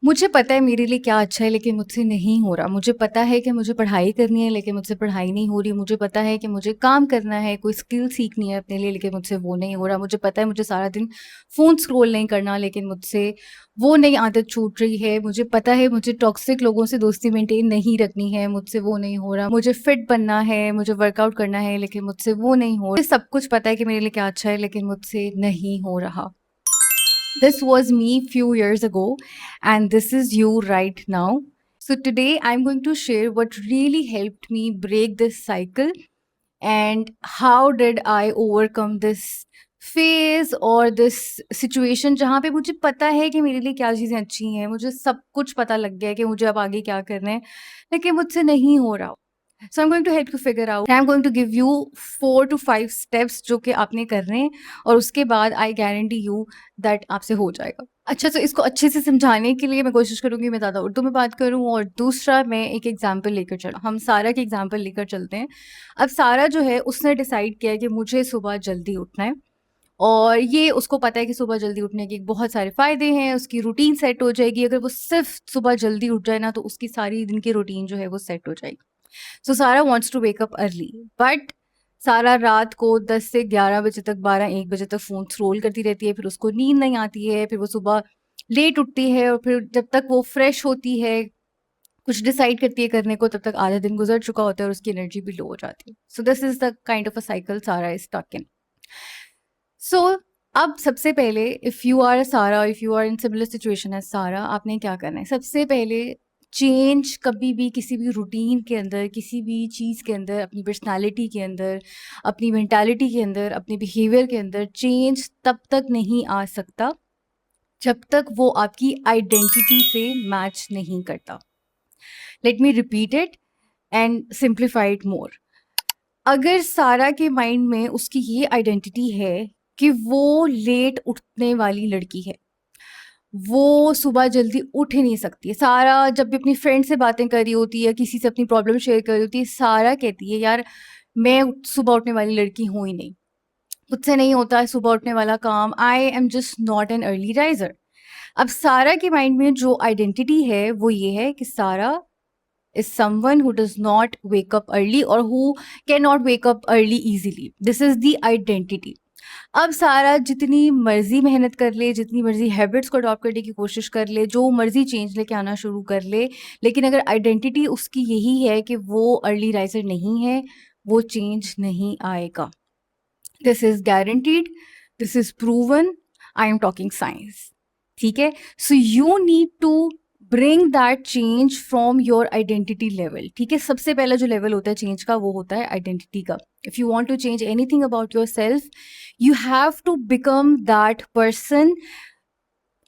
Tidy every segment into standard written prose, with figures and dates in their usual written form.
मुझे पता है मेरे लिए क्या अच्छा है लेकिन मुझसे नहीं हो रहा। मुझे पता है कि मुझे पढ़ाई करनी है लेकिन मुझसे पढ़ाई नहीं हो रही। मुझे पता है कि मुझे काम करना है, कोई स्किल सीखनी है अपने लिए लेकिन मुझसे वो नहीं हो रहा। मुझे पता है मुझे सारा दिन फ़ोन स्क्रॉल नहीं करना लेकिन मुझसे वो नई आदत छूट रही है। मुझे पता है मुझे टॉक्सिक लोगों से दोस्ती मेंटेन नहीं रखनी है, मुझसे वो नहीं हो रहा। मुझे फिट बनना है, मुझे वर्कआउट करना है लेकिन मुझसे वो नहीं हो रहा। मुझे सब कुछ पता है कि मेरे लिए क्या अच्छा है लेकिन मुझसे नहीं हो रहा। This was me few years ago, and this is you right now. So today I'm going to share what really helped me break this cycle and how did I overcome this phase or this situation जहाँ पे मुझे पता है कि मेरे लिए क्या चीज़ें अच्छी हैं, मुझे सब कुछ पता लग गया है कि मुझे अब आगे क्या करना है, लेकिन मुझसे नहीं हो रहा। So I am going to help you figure out. I am going to give you 4 to 5 steps जो कि आपने करने हैं और उसके बाद आई गारंटी यू दैट आपसे हो जाएगा। अच्छा, तो इसको अच्छे से समझाने के लिए मैं कोशिश करूँगी मैं ज़्यादा उर्दू में बात करूँ और दूसरा मैं एक एग्जाम्पल लेकर चलूँ। हम सारा के एग्जाम्पल लेकर चलते हैं। अब सारा जो है उसने डिसाइड किया है कि मुझे सुबह जल्दी उठना है और ये उसको पता है कि सुबह जल्दी उठने के बहुत सारे फ़ायदे हैं, उसकी रूटीन सेट हो जाएगी। अगर वो सिर्फ़ सुबह जल्दी उठ जाए ना तो उसकी सारी दिन की रूटीन जो है वो सेट हो जाएगी। So Sara wants to wake up early but Sara रात को 10 से 11 बजे तक 12-1 बजे तक फ़ोन स्क्रॉल करती रहती है, फिर उसको नींद नहीं आती है, फिर वो सुबह लेट उठती है और फिर जब तक वो फ्रेश होती है, कुछ डिसाइड करती है करने को, तब तक आधा दिन गुज़र चुका होता है और उसकी एनर्जी भी लो हो जाती है। So this is the kind of a cycle Sara is stuck in. So अब सबसे पहले if you are Sara, if you are in similar situation as Sara, आपने क्या करना है? सबसे पहले चेंज कभी भी किसी भी रूटीन के अंदर, किसी भी चीज़ के अंदर, अपनी पर्सनैलिटी के अंदर, अपनी मेंटालिटी के अंदर, अपने बिहेवियर के अंदर चेंज तब तक नहीं आ सकता, जब तक वो आपकी आइडेंटिटी से मैच नहीं करता। Let me repeat it and simplify it more. अगर सारा के माइंड में उसकी ये आइडेंटिटी है कि वो लेट उठने वाली लड़की है, वो सुबह जल्दी उठ ही नहीं सकती। सारा जब भी अपनी फ्रेंड से बातें कर रही होती है, किसी से अपनी प्रॉब्लम शेयर कर रही होती है, सारा कहती है यार मैं सुबह उठने वाली लड़की हूँ ही नहीं, मुझसे नहीं होता है सुबह उठने वाला काम, I am just not an early riser. अब सारा के माइंड में जो आइडेंटिटी है वो ये है कि सारा is someone who does not wake up early or who cannot wake up early easily. This is the identity. अब सारा जितनी मर्जी मेहनत कर ले, जितनी मर्जी हैबिट्स को अडॉप्ट करने की कोशिश कर ले, जो मर्जी चेंज लेके आना शुरू कर ले, लेकिन अगर आइडेंटिटी उसकी यही है कि वो अर्ली राइजर नहीं है, वो चेंज नहीं आएगा। This is guaranteed, this is proven, I am talking science. ठीक है, so you need to bring that change from your identity level. ठीक है, सबसे पहला जो लेवल होता है चेंज का वो होता है आइडेंटिटी का। If you want to change anything about your self, you have to become that person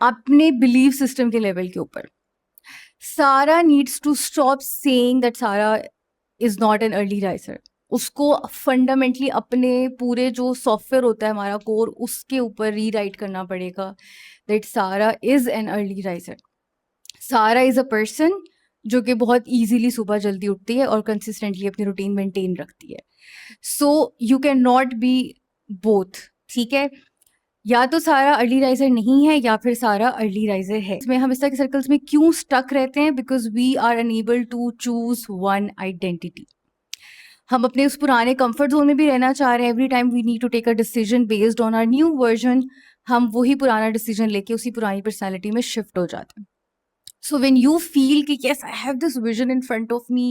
अपने बिलीव सिस्टम के लेवल के ऊपर। Sara needs to stop saying that Sara is not an early riser. उसको fundamentally अपने पूरे जो software होता है हमारा कोर, उसके ऊपर रीराइट करना पड़ेगा that Sara is an early riser. सारा इज अ पर्सन जो कि बहुत इजीली सुबह जल्दी उठती है और कंसिस्टेंटली अपनी रूटीन मेंटेन रखती है। So you can not be both. ठीक है, या तो सारा अर्ली राइजर नहीं है या फिर सारा अर्ली राइजर है। इसमें हम इस तरह के सर्कल्स में क्यों स्टक रहते हैं? Because we are unable to choose one identity. हम अपने उस पुराने कंफर्ट जोन में भी रहना चाह रहे हैं। Every time we need to take a decision based on our new version, हम वही पुराना डिसीजन लेके उसी पुरानी पर्सनैलिटी में शिफ्ट हो जाते हैं। So when you feel कि yes, I have this vision in front of me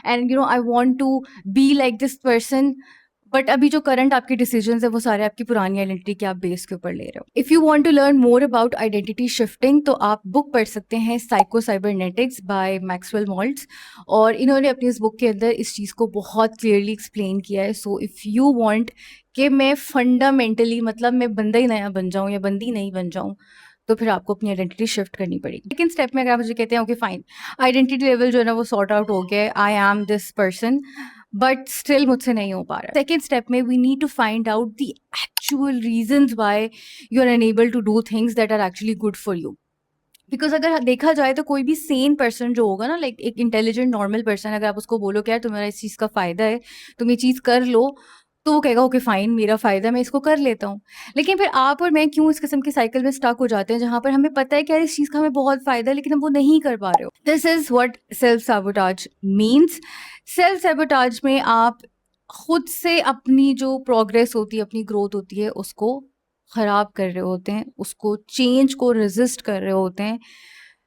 and I want to be like this person, but अभी जो करंट आपके डिसीजंस है वो सारे आपकी पुरानी आइडेंटिटी के आप बेस के ऊपर ले रहे हो। If you want to learn more about identity shifting तो आप बुक पढ़ सकते हैं psycho cybernetics by Maxwell Maltz, और इन्होंने अपनी इस बुक के अंदर इस चीज़ को बहुत क्लियरली एक्सप्लेन किया है। सो इफ़ यू वांट कि मैं फंडामेंटली मतलब मैं बंदा ही नया बन जाऊँ या बंदी नहीं बन जाऊँ, तो फिर आपको अपनी आइडेंटिटी शिफ्ट करनी पड़ेगी। सेकंड स्टेप में अगर आप मुझे कहते हैं ओके फाइन, आइडेंटिटी लेवल जो है ना वो सॉर्ट आउट हो गया है, I am this person, but still मुझसे नहीं हो पा रहा। सेकेंड स्टेप में we need to find out the actual reasons why you are unable to do things that are actually good for you. Because अगर देखा जाए तो कोई भी सेन पर्सन जो होगा ना, लाइक एक इंटेलिजेंट नॉर्मल पर्सन, अगर आप उसको बोलो कि यार तुम्हारा इस चीज़ का फ़ायदा है, तुम ये चीज़ कर लो, तो वो कहेगा ओके फाइन, मेरा फ़ायदा, मैं इसको कर लेता हूँ। लेकिन फिर आप और मैं क्यों इस किस्म के साइकिल में स्टक हो जाते हैं जहाँ पर हमें पता है कि यार इस चीज़ का हमें बहुत फ़ायदा है लेकिन हम वो नहीं कर पा रहे हो। This is what self sabotage means. Self sabotage में आप खुद से अपनी जो प्रोग्रेस होती है, अपनी ग्रोथ होती है, उसको खराब कर रहे होते हैं, उसको चेंज को रेज़िस्ट कर रहे होते हैं,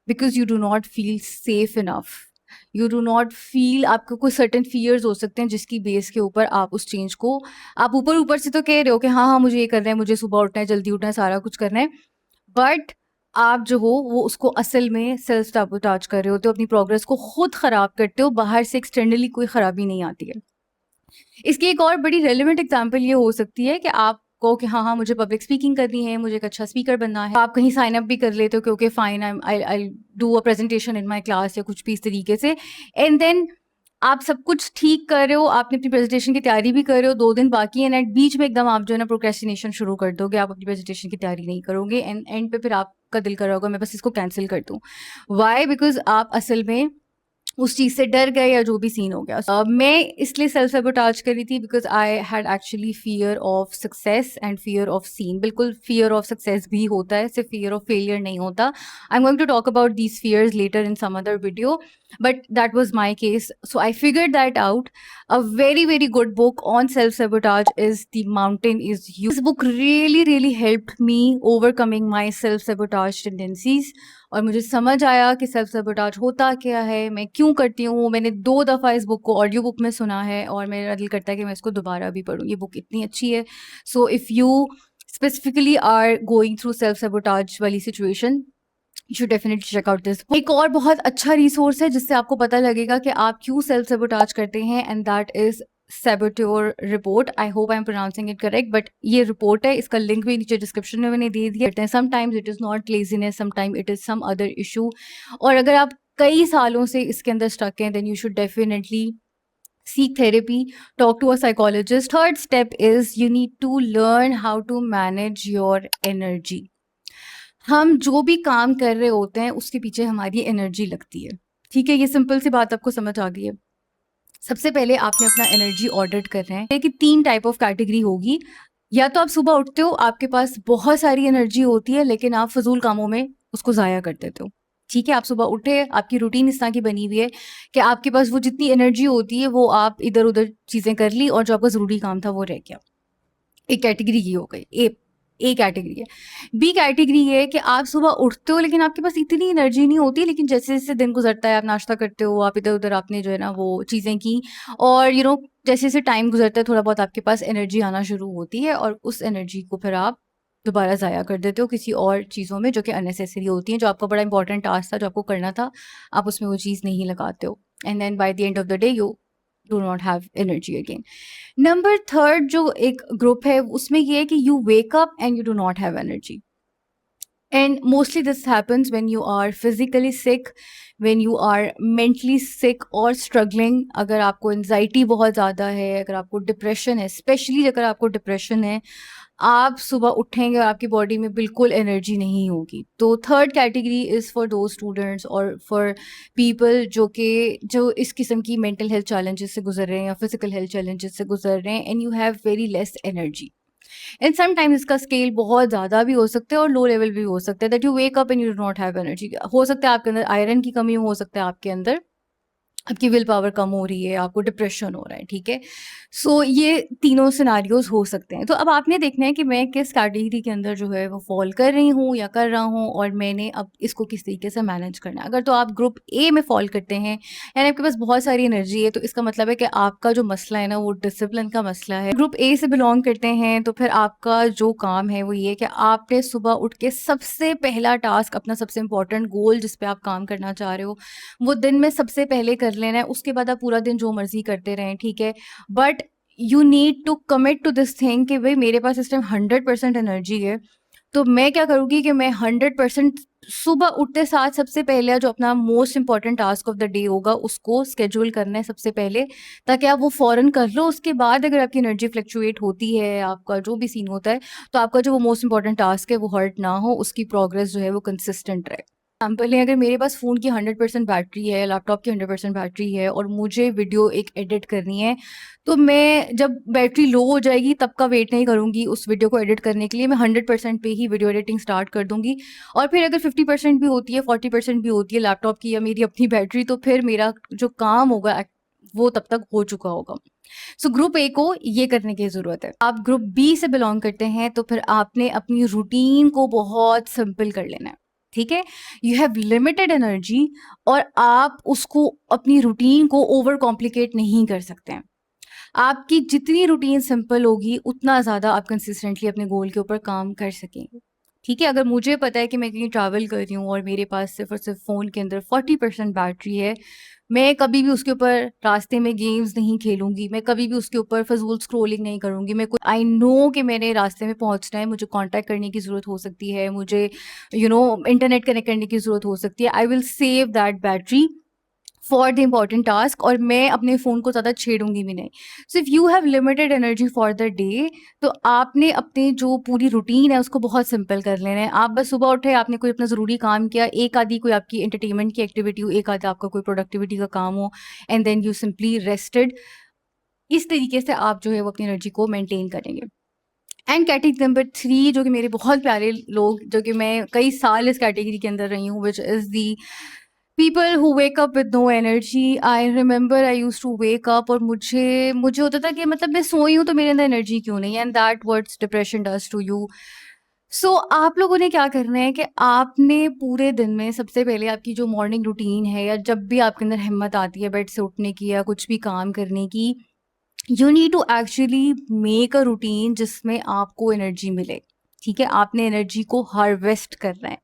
because you do not feel safe enough. You do not feel, आपको कोई सर्टेन फियर्स हो सकते हैं जिसकी बेस के ऊपर आप उस चेंज को, आप ऊपर-ऊपर से तो कह रहे हो कि हाँ, हाँ, मुझे ये करना है, मुझे सुबह उठना है, जल्दी उठना है, सारा कुछ करना है, बट आप जो हो वो उसको असल में सेल्फ सैबोटाज कर रहे होते हो, अपनी प्रोग्रेस को खुद खराब करते हो, बाहर से एक्सटर्नली कोई खराबी नहीं आती है। इसकी एक और बड़ी रेलेवेंट एग्जांपल ये हो सकती है कि आप कहो कि हाँ, हाँ, मुझे पब्लिक स्पीकिंग करनी है, मुझे एक अच्छा स्पीकर बनना है। आप कहीं साइन अप भी कर लेते हो कि okay fine, I do a presentation in my class या कुछ भी इस तरीके से, एंड देन आप सब कुछ ठीक कर रहे हो, आपने अपनी प्रेजेंटेशन की तैयारी भी कर रहे हो, 2 दिन बाकी हैं, एंड बीच में एकदम आप जो है ना प्रोक्रेस्टिनेशन शुरू कर दोगे, आप अपनी प्रेजेंटेशन की तैयारी नहीं करोगे, एंड एंड पे फिर आपका दिल कर रहा होगा मैं बस इसको कैंसल कर दूँ। व्हाई? बिकॉज़ आप असल में उस चीज़ से डर गए या जो भी सीन हो गया। मैं इसलिए सेल्फ सैबोटाज करी थी because I had actually fear of success and fear of seen. बिल्कुल फ़ियर ऑफ सक्सेस भी होता है, सिर्फ़ फ़ियर ऑफ फेलियर नहीं होता। I am going to talk about these fears later in some other video, but that was my case. So I figured that out. A very, very good book on self-sabotage is The Mountain Is You. This book really, really helped me overcoming my self-sabotage tendencies. और मुझे समझ आया कि self sabotage होता क्या है, मैं क्यों करती हूँ। मैंने 2 दफ़ा इस बुक को ऑडियो बुक में सुना है और मेरा दिल करता है कि मैं इसको दोबारा भी पढूँ। ये बुक इतनी अच्छी है। So if you specifically are going through self sabotage वाली situation, you should definitely check out this. एक और बहुत अच्छा रिसोर्स है जिससे आपको पता लगेगा कि आप क्यों सेल्फ सैबोटाज करते हैं, and that is saboteur report. I hope I am pronouncing it correct, but ये रिपोर्ट है, इसका लिंक भी नीचे डिस्क्रिप्शन में मैंने दे दिया। Sometimes it is not laziness, sometime it is some other issue, और अगर आप कई सालों से इसके अंदर स्टक हैं, then you should definitely seek therapy, talk to a psychologist. Third step is you need to learn how to manage your energy. हम जो भी काम कर रहे होते हैं उसके पीछे हमारी एनर्जी लगती है। ठीक है, ये सिंपल सी बात आपको समझ आ गई है। सबसे पहले आपने अपना एनर्जी ऑडिट करना है कि 3 टाइप ऑफ कैटेगरी होगी। या तो आप सुबह उठते हो, आपके पास बहुत सारी एनर्जी होती है लेकिन आप फ़िज़ूल कामों में उसको ज़ाया कर देते हो। ठीक है, आप सुबह उठे, आपकी रूटीन इस तरह की बनी हुई है कि आपके पास वो जितनी एनर्जी होती है वो आप इधर-उधर चीज़ें कर ली और जो आपका ज़रूरी काम था वो रह गया। एक कैटेगरी ये हो गई, ए कैटेगरी है। बी कैटेगरी ये है कि आप सुबह उठते हो लेकिन आपके पास इतनी एनर्जी नहीं होती, लेकिन जैसे-जैसे दिन गुज़रता है, आप नाश्ता करते हो, आप इधर-उधर आपने जो है ना वो चीज़ें की, और जैसे-जैसे टाइम गुज़रता है थोड़ा बहुत आपके पास एनर्जी आना शुरू होती है और उस एनर्जी को फिर आप दोबारा ज़ाया कर देते हो किसी और चीज़ों में जो कि अननेसेसरी होती हैं। जो आपका बड़ा इंपॉर्टेंट टास्क था, जो आपको करना था, आप उसमें वो चीज़ नहीं लगाते हो, and then by the end of the day you do not have energy again. Number third जो एक ग्रुप है उसमें ये है कि you wake up and you do not have energy, and mostly this happens when you are physically sick, when you are mentally sick और struggling. अगर आपको एनजाइटी बहुत ज़्यादा है, अगर आपको डिप्रेशन है, स्पेशली अगर आपको डिप्रेशन है, आप सुबह उठेंगे और आपकी बॉडी में बिल्कुल एनर्जी नहीं होगी। तो थर्ड कैटेगरी इज़ फॉर दो स्टूडेंट्स और फॉर पीपल जो इस किस्म की मेंटल हेल्थ चैलेंजेस से गुजर रहे हैं या फिजिकल हेल्थ चैलेंजेस से गुजर रहे हैं, and you have very less energy. And sometimes इसका स्केल बहुत ज़्यादा भी हो सकता है और लो लेवल भी हो सकता है, that you wake up and you do not have energy. हो सकता है आपके अंदर आयरन की कमी हो सकता है, आपके अंदर आपकी विल पावर कम हो रही है, आपको डिप्रेशन हो रहा है, ठीक है? सो ये तीनों सिनेरियोज़ हो सकते हैं। तो अब आपने देखना है कि मैं किस कैटेगरी के अंदर जो है वो फ़ॉल कर रही हूँ या कर रहा हूँ, और मैंने अब इसको किस तरीके से मैनेज करना है। अगर तो आप ग्रुप ए में फ़ॉल करते हैं, यानी आपके पास बहुत सारी एनर्जी है, तो इसका मतलब है कि आपका जो मसला है ना वो डिसिप्लिन का मसला है। ग्रुप ए से बिलॉन्ग करते हैं तो फिर आपका जो काम है वो ये है कि आपने सुबह उठ के सबसे पहला टास्क, अपना सबसे इम्पोर्टेंट गोल जिस पे आप काम करना चाह रहे हो, वो दिन में सबसे पहले कर लेना है। उसके बाद आप पूरा दिन जो मर्ज़ी करते रहें, ठीक है? But you need to commit to this thing कि भई मेरे पास इस टाइम 100% एनर्जी है, तो मैं क्या करूँगी कि मैं 100% सुबह उठते साथ सबसे पहले जो अपना most important task of the day होगा उसको स्केड्यूल करना है सबसे पहले, ताकि आप वो फ़ौरन कर लो। उसके बाद अगर आपकी एनर्जी फ्लक्चुएट होती है, आपका जो भी सीन होता है, तो आपका जो वो मोस्ट इम्पोर्टेंट टास्क है वो हर्ट ना हो, उसकी प्रोग्रेस जो है वो कंसिस्टेंट रहे। एग्जाम्पल है, अगर मेरे पास फ़ोन की 100% बैटरी है, लैपटॉप की 100% बैटरी है और मुझे वीडियो एक एडिट करनी है, तो मैं जब बैटरी लो हो जाएगी तब का वेट नहीं करूँगी उस वीडियो को एडिट करने के लिए, मैं 100% पे ही वीडियो एडिटिंग स्टार्ट कर दूँगी। और फिर अगर 50% भी होती है, 40% भी होती है लैपटॉप की या मेरी अपनी बैटरी, तो फिर मेरा जो काम होगा वो तब तक हो चुका होगा। सो ग्रुप ए को ये करने की ज़रूरत है। आप ग्रुप बी से बिलॉन्ग करते हैं तो फिर आपने अपनी रूटीन को बहुत सिंपल कर लेना है, ठीक है? यू हैव लिमिटेड एनर्जी और आप उसको अपनी रूटीन को ओवर कॉम्प्लिकेट नहीं कर सकते हैं। आपकी जितनी रूटीन सिंपल होगी उतना ज़्यादा आप कंसिस्टेंटली अपने गोल के ऊपर काम कर सकेंगे, ठीक है? अगर मुझे पता है कि मैं कहीं ट्रैवल कर रही हूँ और मेरे पास सिर्फ़ और सिर्फ़ फ़ोन के अंदर 40% बैटरी है, मैं कभी भी उसके ऊपर रास्ते में गेम्स नहीं खेलूँगी, मैं कभी भी उसके ऊपर फ़िज़ूल स्क्रॉलिंग नहीं करूँगी। मैं कुछ आई नो कि मैंने रास्ते में पहुँचना है, मुझे कॉन्टैक्ट करने की ज़रूरत हो सकती है, मुझे इंटरनेट कनेक्ट करने की ज़रूरत हो सकती है। I will save that battery for the important task और मैं अपने फ़ोन को ज़्यादा छेड़ूँगी भी नहीं। So if you have limited energy for the day, तो आपने अपनी जो पूरी रूटीन है उसको बहुत सिंपल कर लेना है। आप बस सुबह उठे, आपने कोई अपना ज़रूरी काम किया, एक आधी कोई आपकी एंटरटेनमेंट की एक्टिविटी हो, एक आधा आपका कोई प्रोडक्टिविटी का काम हो and then you simply rested. इस तरीके से आप जो है वो अपनी एनर्जी को मेंटेन करेंगे। एंड कैटेगरी नंबर 3 जो कि मेरे बहुत प्यारे लोग, जो कि मैं कई साल इस कैटेगरी के अंदर रही हूँ, which is the people who wake up with no energy. I remember I used to wake up और मुझे मुझे होता था कि मतलब मैं सोई हूँ तो मेरे अंदर एनर्जी क्यों नहीं है, and that what's depression does to you. So आप लोगों ने क्या करना है कि आपने पूरे दिन में सबसे पहले आपकी जो मॉर्निंग रूटीन है या जब भी आपके अंदर हिम्मत आती है बेड से उठने की या कुछ भी काम करने की, you need to actually make a routine जिसमें आपको एनर्जी मिले, ठीक है? आपने एनर्जी को हार्वेस्ट करना है,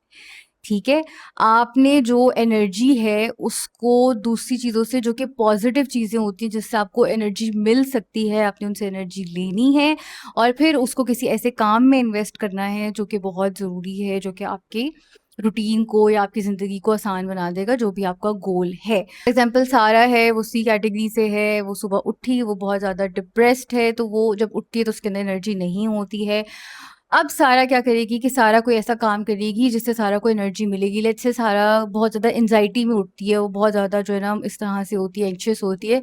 ठीक है? आपने जो एनर्जी है उसको दूसरी चीज़ों से, जो कि पॉज़िटिव चीज़ें होती हैं जिससे आपको एनर्जी मिल सकती है, आपने उनसे एनर्जी लेनी है और फिर उसको किसी ऐसे काम में इन्वेस्ट करना है जो कि बहुत ज़रूरी है, जो कि आपके रूटीन को या आपकी ज़िंदगी को आसान बना देगा, जो भी आपका गोल है। एग्ज़ाम्पल सारा है, वो सी कैटेगरी से है, वो सुबह उठी, वो बहुत ज़्यादा डिप्रेस्ड है, तो वो जब उठती है तो उसके अंदर एनर्जी नहीं होती है। अब सारा क्या करेगी कि सारा कोई ऐसा काम करेगी जिससे सारा को एनर्जी मिलेगी। लेट्स से सारा बहुत ज़्यादा एंग्ज़ायटी में उठती है, वो बहुत ज़्यादा जो है ना इस तरह से होती है, एंग्ज़ियस होती है।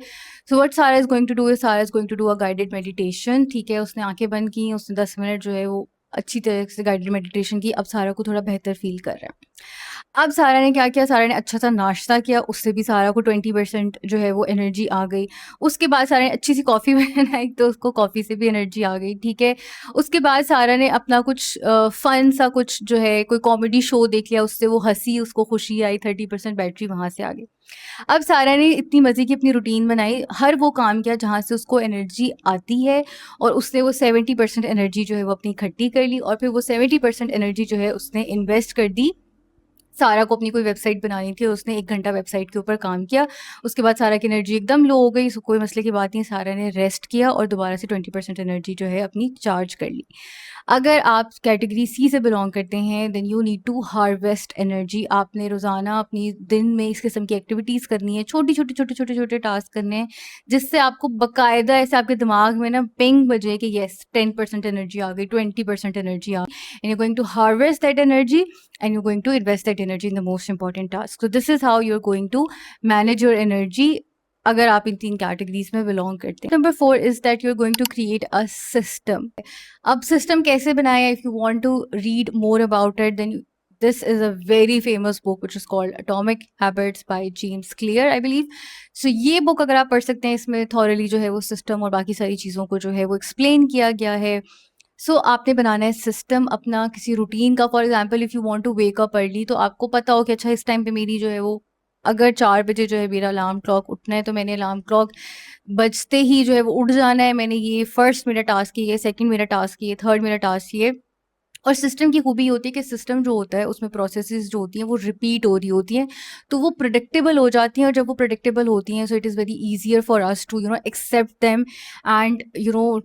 So what Sara is going to do is Sara is going to do a guided meditation, ठीक है? उसने आँखें बंद की, उसने 10 मिनट जो है वो अच्छी तरह से गाइडेड मेडिटेशन की। अब सारा को थोड़ा बेहतर फ़ील कर रहा है। अब सारा ने क्या किया, सारा ने अच्छा-सा नाश्ता किया, उससे भी सारा को 20% जो है वो एनर्जी आ गई। उसके बाद सारा ने अच्छी-सी कॉफ़ी बनाई तो उसको कॉफ़ी से भी एनर्जी आ गई, ठीक है? उसके बाद सारा ने अपना कुछ फ़न सा कुछ जो है कोई कॉमेडी शो देख लिया, उससे वो हँसी, उसको खुशी आई, 30% बैटरी वहाँ से आ गई। अब सारा ने इतनी मज़े की अपनी रूटीन बनाई, हर वो काम किया जहाँ से उसको एनर्जी आती है और उसने वो 70% एनर्जी जो है वो अपनी इकट्ठी कर ली और फिर वो 70% एनर्जी जो है उसने इन्वेस्ट कर दी। सारा को अपनी कोई वेबसाइट बनानी थी और उसने 1 घंटा वेबसाइट के ऊपर काम किया। उसके बाद सारा की एनर्जी एकदम लो हो गई, सो कोई मसले की बात नहीं, सारा ने रेस्ट किया और दोबारा से 20% एनर्जी जो है अपनी चार्ज कर ली। अगर आप कैटेगरी सी से बिलॉन्ग करते हैं, then you need to harvest energy. आपने रोज़ाना अपनी दिन में इस किस्म की एक्टिविटीज़ करनी है, छोटी-छोटे, छोटे-छोटे टास्क करने हैं, जिससे आपको बाकायदा ऐसे आपके दिमाग में ना पिंग बजे कि येस 10% एनर्जी आ गई, 20% एनर्जी आ गई, and you are going to harvest that energy and you're going to invest that energy in the most important task. So this is how you're going to manage your energy अगर आप इन 3 categories में belong करते हैं। Number 4 is that you are going to create a system. अब system कैसे बनाया, if you want to read more about it then this is a very famous book which is called Atomic Habits by James Clear, I believe. So ये book अगर आप पढ़ सकते हैं, इसमें thoroughly जो है वो सिस्टम और बाकी सारी चीज़ों को जो है वो एक्सप्लेन किया गया है। आपने बनाना है सिस्टम अपना किसी रूटीन का। For example if you want to wake up early, तो आपको पता हो कि अच्छा इस टाइम पे मेरी जो है वो, अगर 4 बजे जो है मेरा अलार्म क्लॉक उठना है, तो मैंने अलार्म क्लॉक बजते ही जो है वो उठ जाना है। मैंने ये फर्स्ट मेरा टास्क ये, सेकंड मेरा टास्क ये, थर्ड मेरा टास्क ये। और सिस्टम की खूबी होती है कि सिस्टम जो होता है उसमें प्रोसेसेस जो होती हैं वो रिपीट हो रही होती हैं, तो वो प्रेडिक्टेबल हो जाती हैं। और जब वो प्रेडिक्टेबल होती हैं, so it is very easier for us to accept them and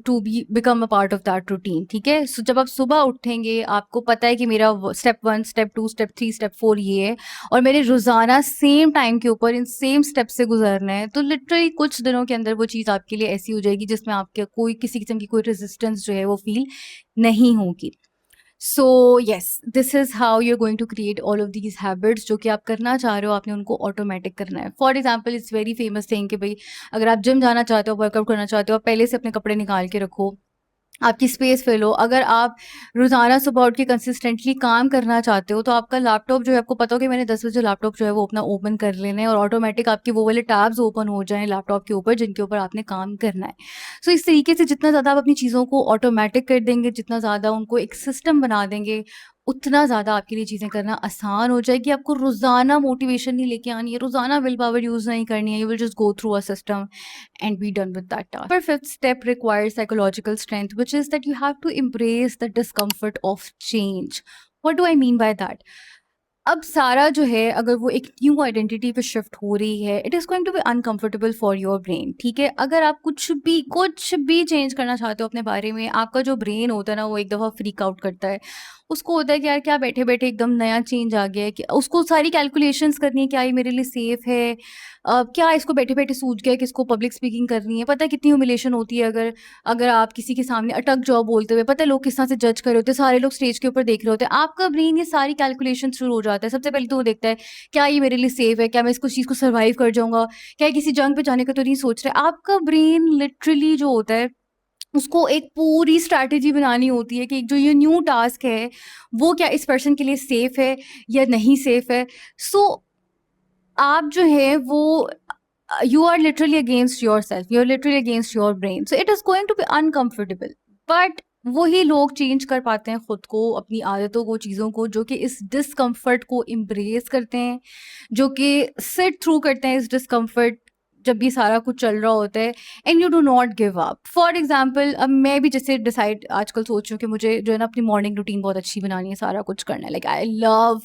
to be become a part of that routine, ठीक है? सो जब आप सुबह उठेंगे, आपको पता है कि मेरा स्टेप 1, स्टेप 2, स्टेप 3, स्टेप 4 ये है और मेरे रोज़ाना सेम टाइम के ऊपर इन सेम स्टेप से गुजरना है, तो लिटरली कुछ दिनों के अंदर वो चीज़ आपके लिए ऐसी हो जाएगी जिसमें आपके कोई किसी किस्म की कोई रेजिस्टेंस जो है वो फील नहीं होगी। So yes, this is how you are going to create all of these habits जो कि आप करना चाह रहे हो, आपने उनको ऑटोमेटिक करना है। For example, it's very famous thing कि भाई अगर आप जिम जाना चाहते हो, वर्कआउट करना चाहते हो, आप पहले से अपने कपड़े निकाल के रखो, आपकी स्पेस फिल हो। अगर आप रोज़ाना सुबह उठ के कंसिस्टेंटली काम करना चाहते हो, तो आपका लैपटॉप जो है, आपको पता हो कि मैंने 10 बजे लैपटॉप जो है वो अपना ओपन कर लेना है और ऑटोमेटिक आपके वो वाले टैब्स ओपन हो जाएँ लैपटॉप के ऊपर जिनके ऊपर आपने काम करना है। सो इस तरीके से जितना ज़्यादा आप अपनी चीज़ों को ऑटोमेटिक कर देंगे, जितना ज़्यादा उनको एक सिस्टम बना देंगे, उतना ज़्यादा आपके लिए चीज़ें करना आसान हो जाएगी। आपको रोज़ाना मोटिवेशन नहीं लेके आनी है, रोज़ाना विल पावर यूज़ नहीं करनी है। You will just go through a system and be done with that task. Our fifth step requires psychological strength, which is that you have to embrace the discomfort of change. What do I mean by that? अब सारा जो है, अगर वो एक new identity पे shift हो रही है, it is going to be uncomfortable for your brain, ठीक है? अगर आप कुछ भी चेंज करना चाहते हो अपने बारे में, आपका जो ब्रेन होता है ना, वो एक दफ़ा फ्रीक आउट करता है। उसको होता है कि यार क्या बैठे-बैठे एकदम नया चेंज आ गया है, कि उसको सारी कैलकुलेशंस करनी है, क्या ये मेरे लिए सेफ है? क्या इसको बैठे-बैठे सूझ गया कि इसको पब्लिक स्पीकिंग करनी है? पता है कितनी ह्यूमिलिएशन होती है अगर अगर आप किसी के सामने अटक जाओ बोलते हुए, पता है लोग किस तरह से जज कर रहे होते हैं, सारे लोग स्टेज के ऊपर देख रहे होते हैं। आपका ब्रेन ये सारी कैलकुलेशन शुरू हो जाता है। सबसे पहले तो वो देखता है, क्या ये मेरे लिए सेफ है? क्या मैं इसको चीज़ को सर्वाइव कर जाऊँगा? क्या ये किसी जंग पे जाने का तो नहीं सोच रहा है? आपका ब्रेन लिटरली जो होता है, उसको एक पूरी स्ट्रैटेजी बनानी होती है कि जो ये न्यू टास्क है, वो क्या इस पर्सन के लिए सेफ है या नहीं सेफ है? सो आप जो है वो you are literally against yourself, you're literally against your brain, so it is going to be uncomfortable, but वही लोग चेंज कर पाते हैं खुद को, अपनी आदतों को, चीज़ों को, जो कि इस डिस्कम्फर्ट को एम्ब्रेस करते हैं, जो कि सिट थ्रू करते हैं इस डिस्कम्फर्ट जब ये सारा कुछ चल रहा होता है, and you do not give up. For example, अब मैं भी जैसे डिसाइड आजकल सोच रही हूँ कि मुझे जो है ना अपनी मॉर्निंग रूटीन बहुत अच्छी बनानी है, सारा कुछ करना है, like I love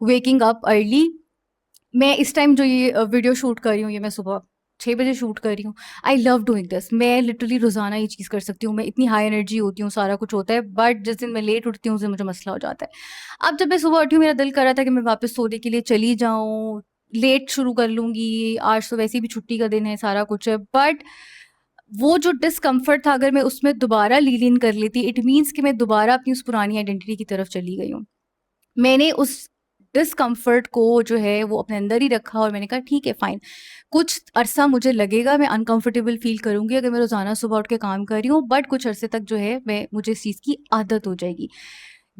waking up early. मैं इस टाइम जो ये वीडियो शूट कर रही हूँ, ये मैं सुबह 6 बजे शूट कर रही हूँ। I love doing this. मैं लिटरली रोज़ाना ये चीज़ कर सकती हूँ। मैं इतनी हाई एनर्जी होती हूँ, सारा कुछ होता है, बट जिस दिन मैं लेट उठती हूँ, उस दिन मुझे मसला हो जाता है। अब जब मैं सुबह उठी हूँ, मेरा दिल कर रहा था कि मैं वापस सोने के लिए चली जाऊँ, लेट शुरू कर लूँगी, आज तो वैसे भी छुट्टी का दिन है, सारा कुछ है, बट वो जो डिस्कम्फर्ट था, अगर मैं उसमें दोबारा लीन इन कर लेती, इट मीन्स कि मैं दोबारा अपनी उस पुरानी आइडेंटिटी की तरफ चली गई हूँ। मैंने उस डिस्कम्फर्ट को जो है वो अपने अंदर ही रखा और मैंने कहा ठीक है फाइन, कुछ अरसा मुझे लगेगा, मैं अनकंफर्टेबल फील करूँगी अगर मैं रोज़ाना सुबह उठ के काम कर रही हूँ, बट कुछ अरसे तक जो है मैं मुझे इस चीज़ की आदत हो जाएगी।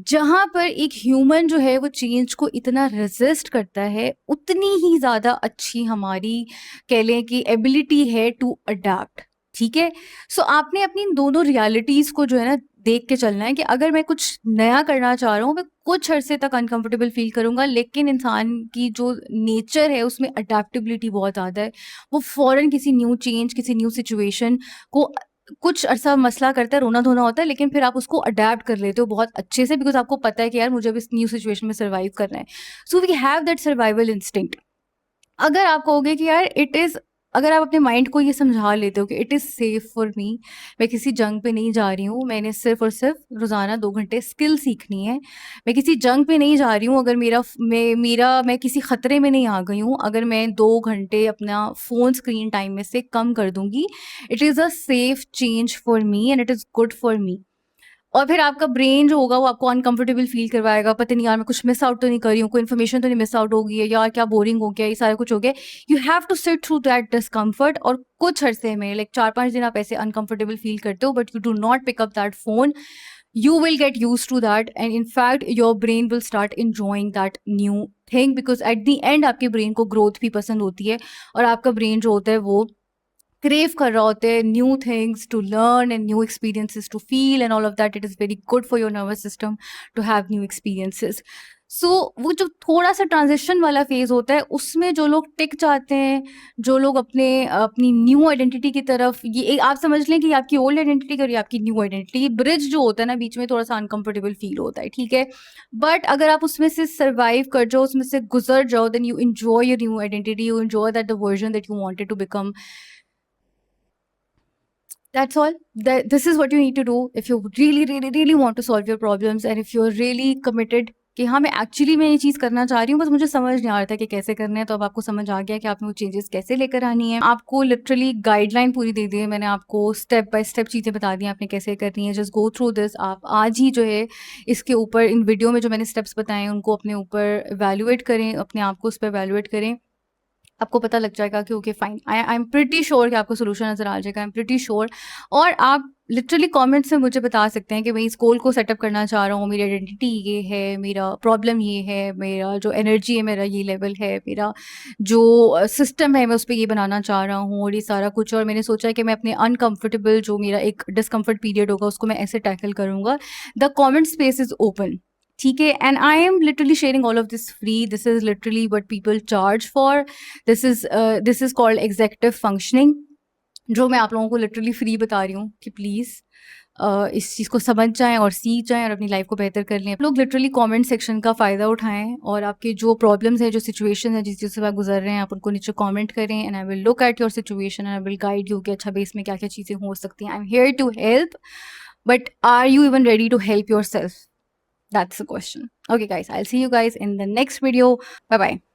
जहाँ पर एक ह्यूमन जो है वो चेंज को इतना रेज़िस्ट करता है, उतनी ही ज़्यादा अच्छी हमारी कह लें कि एबिलिटी है टू अडैप्ट, ठीक है? सो आपने अपनी इन दोनों रियलिटीज़ को जो है ना देख के चलना है कि अगर मैं कुछ नया करना चाह रहा हूँ, मैं कुछ अरसे तक अनकंफर्टेबल फ़ील करूँगा, लेकिन इंसान की जो नेचर है उसमें अडैप्टेबिलिटी बहुत ज़्यादा है। वो फ़ौरन किसी न्यू चेंज, किसी न्यू सिचुएशन को कुछ अरसा मसला करता है, रोना-धोना होता है, लेकिन फिर आप उसको अडैप्ट कर लेते हो बहुत अच्छे से, बिकॉज़ आपको पता है कि यार मुझे अब इस न्यू सिचुएशन में सर्वाइव करना है। So we have that survival instinct. अगर आप कहोगे कि यार इट इज़, अगर आप अपने माइंड को ये समझा लेते हो कि it is safe for me, मैं किसी जंग पे नहीं जा रही हूँ, मैंने सिर्फ़ और सिर्फ़ रोज़ाना 2 घंटे स्किल सीखनी है। मैं किसी जंग पे नहीं जा रही हूँ, अगर मैं किसी ख़तरे में नहीं आ गई हूँ, अगर मैं 2 घंटे अपना फ़ोन स्क्रीन टाइम में से कम कर दूँगी, it is a safe change for me and it is good for me. और फिर आपका ब्रेन जो होगा वो आपको अनकंफर्टेबल फ़ील करवाएगा, पता नहीं यार मैं कुछ मिस आउट तो नहीं कर रही हूँ, कोई इन्फॉर्मेशन तो नहीं मिस आउट हो गई है, यार क्या बोरिंग हो गया, ये सारा कुछ हो गया। You have to sit through that discomfort, और कुछ अरसे में लाइक 4-5 दिन आप ऐसे अनकंफर्टेबल फ़ील करते हो, but you do not pick up that phone. You will get used to that, and in fact your brain will start enjoying that new thing, because at the end आपके brain को growth भी पसंद होती है, और आपका brain जो होता है वो क्रेव कर रहा होता है new things to learn and new experiences to feel and all of that. It is very good for your nervous system to have new experiences. So वो जो थोड़ा सा ट्रांजिशन वाला फेज होता है, उसमें जो लोग टिक जाते हैं, जो लोग अपनी न्यू आइडेंटिटी की तरफ, आप समझ लें कि आपकी ओल्ड आइडेंटिटी और ये आपकी न्यू आइडेंटिटी, ब्रिज जो होता है ना बीच में, थोड़ा सा अनकंफर्टेबल फील होता है, ठीक है? बट अगर आप उसमें से सर्वाइव कर जाओ, उसमें से गुजर जाओ, then you enjoy your new identity, you enjoy that the version that you wanted to become. That's all. This is what you need to do if you really, really, really want to solve your problems, and if you're really committed कि हाँ, मैं actually मैं ये चीज़ करना चाह रही हूँ, बस मुझे समझ नहीं आ रहा था कि कैसे करना है। तो अब आपको समझ आ गया कि आपने वो चेंजेस कैसे लेकर आनी है। आपको लिटरली गाइडलाइन पूरी दे दी है, मैंने आपको स्टेप बाय स्टेप चीज़ें बता दी हैं आपने कैसे करनी है। Just go through this. आप आज ही जो है इसके ऊपर इन वीडियो में जो मैंने स्टेप्स बताए हैं उनको अपने ऊपर इवैल्यूएट करें, अपने आप को उस पे इवैल्यूएट करें। आपको पता लग जाएगा कि okay fine, I am pretty sure कि आपको सोल्यूशन नज़र आ जाएगा, आई एम प्रिटी श्योर। और आप लिटरली कमेंट्स में मुझे बता सकते हैं कि मैं इस गोल को सेटअप करना चाह रहा हूँ, मेरी आइडेंटिटी ये है, मेरा प्रॉब्लम ये है, मेरा जो एनर्जी है मेरा ये लेवल है, मेरा जो सिस्टम है मैं उस पर ये बनाना चाह रहा हूँ और ये सारा कुछ। और मैंने सोचा है कि मैं अपने अनकंफर्टेबल जो मेरा एक डिस्कम्फर्ट पीरियड होगा उसको मैं ऐसे टैकल करूँगा। The comment space is open, ठीक है, and I am literally sharing all of this free. This is literally what people charge for. This is called executive functioning, जो मैं आप लोगों को लिटरली फ्री बता रही हूँ कि प्लीज़ इस चीज़ को समझ जाएं और सीख जाएं और अपनी लाइफ को बेहतर कर लें। लोग लिटरली कमेंट सेक्शन का फ़ायदा उठाएं और आपके जो प्रॉब्लम्स हैं, जो सिचुएशन है, जिस चीज़ से आप गुजर रहे हैं, आप उनको नीचे कमेंट करें and I will look at your situation and I will guide you कि अच्छा बेस में क्या क्या चीज़ें हो सकती हैं। I am here to help, but are you even ready to help yourself? That's the question. Okay, guys, I'll see you guys in the next video. Bye bye.